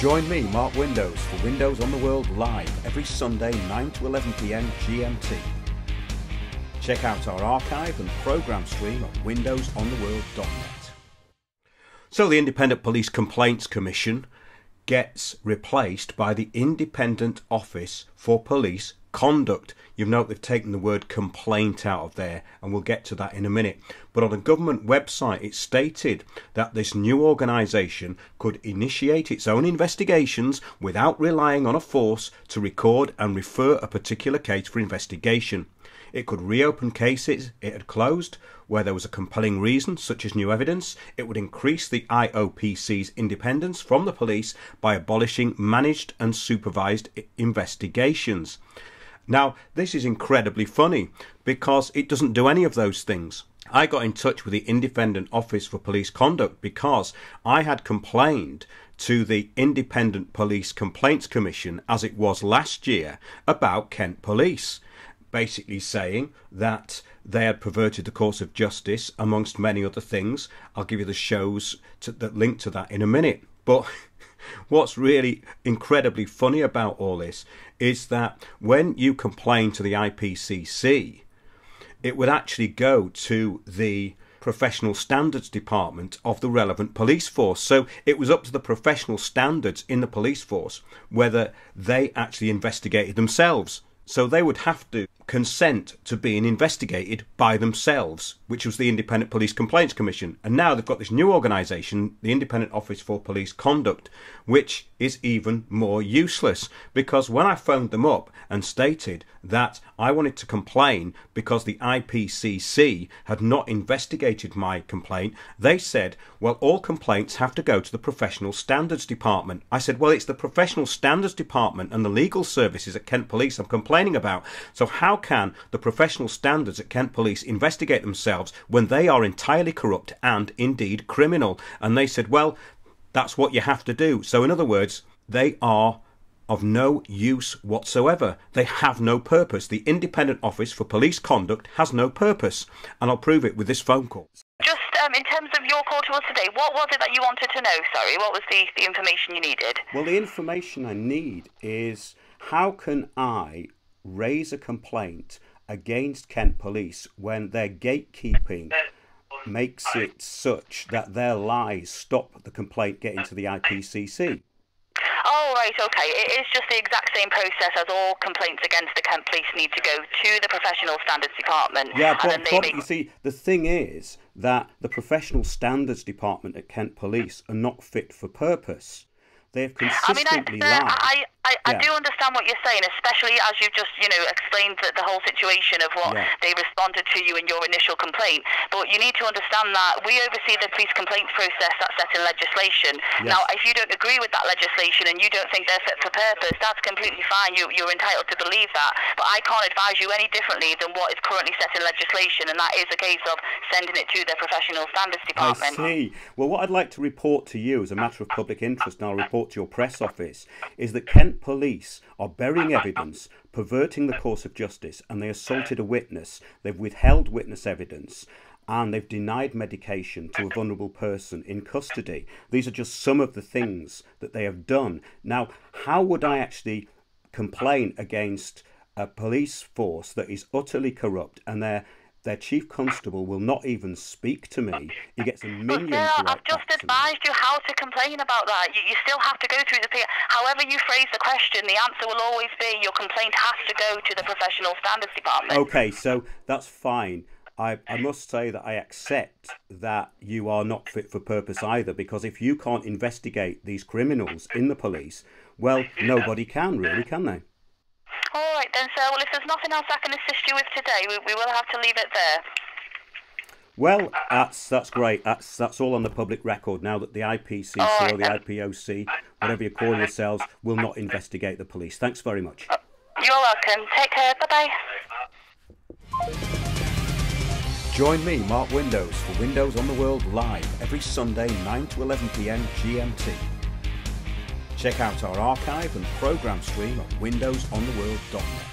Join me, Mark Windows, for Windows on the World live every Sunday 9 to 11 PM GMT. Check out our archive and programme stream at windowsontheworld.net. So the Independent Police Complaints Commission gets replaced by the Independent Office for Police Conduct. You've noted they've taken the word complaint out of there, and we'll get to that in a minute. But on the government website it stated that this new organisation could initiate its own investigations without relying on a force to record and refer a particular case for investigation. It could reopen cases it had closed where there was a compelling reason, such as new evidence. It would increase the IOPC's independence from the police by abolishing managed and supervised investigations. Now, this is incredibly funny because it doesn't do any of those things. I got in touch with the Independent Office for Police Conduct because I had complained to the Independent Police Complaints Commission, as it was last year, about Kent Police, basically saying that they had perverted the course of justice, amongst many other things. I'll give you the shows that link to that in a minute. But what's really incredibly funny about all this is that when you complain to the IPCC, it would actually go to the professional standards department of the relevant police force. So it was up to the professional standards in the police force whether they actually investigated themselves. So they would have to consent to being investigated by themselves, which was the Independent Police Complaints Commission. And now they've got this new organisation, the Independent Office for Police Conduct, which is even more useless, because when I phoned them up and stated that I wanted to complain because the IPCC had not investigated my complaint, they said, well, all complaints have to go to the Professional Standards Department. I said, well, it's the Professional Standards Department and the legal services at Kent Police I'm complaining about. So how can the professional standards at Kent Police investigate themselves when they are entirely corrupt and indeed criminal? And they said, well, that's what you have to do. So in other words, they are of no use whatsoever. They have no purpose. The Independent Office for Police Conduct has no purpose. And I'll prove it with this phone call. Just in terms of your call to us today, what was it that you wanted to know? Sorry, what was the information you needed? Well, the information I need is, how can I raise a complaint against Kent Police when their gatekeeping makes it such that their lies stop the complaint getting to the IPCC? Oh, right, okay. It is just the exact same process as all complaints against the Kent Police need to go to the Professional Standards Department. Yeah, but you see, the thing is that the Professional Standards Department at Kent Police are not fit for purpose. They have consistently lied. I do understand what you're saying, especially as you've just, explained the whole situation of what they responded to you in your initial complaint. But you need to understand that we oversee the police complaints process that's set in legislation. Yes. Now, if you don't agree with that legislation and you don't think they're fit for purpose, that's completely fine. You're entitled to believe that. But I can't advise you any differently than what is currently set in legislation, and that is a case of sending it to the Professional Standards Department. I see. Well, what I'd like to report to you as a matter of public interest, and I'll report to your press office, is that Kent Police are burying evidence, perverting the course of justice, and they assaulted a witness. They've withheld witness evidence, and they've denied medication to a vulnerable person in custody. These are just some of the things that they have done. Now, how would I actually complain against a police force that is utterly corrupt, and their chief constable will not even speak to me? He gets a minion to write I've just back to advised me. you how to complain about that. You still have to go through however you phrase the question, the answer will always be your complaint has to go to the Professional Standards Department. Okay, so that's fine. I must say that I accept that you are not fit for purpose either, because if you can't investigate these criminals in the police, well, nobody can really, can they? All right then, sir. Well, if there's nothing else I can assist you with today, we will have to leave it there. Well, that's great. That's all on the public record now, that the IPCC or the IPOC, whatever you call yourselves, will not investigate the police. Thanks very much. You're welcome. Take care. Bye-bye. Join me, Mark Windows, for Windows on the World live every Sunday 9 to 11 PM GMT. Check out our archive and programme stream at windowsontheworld.net.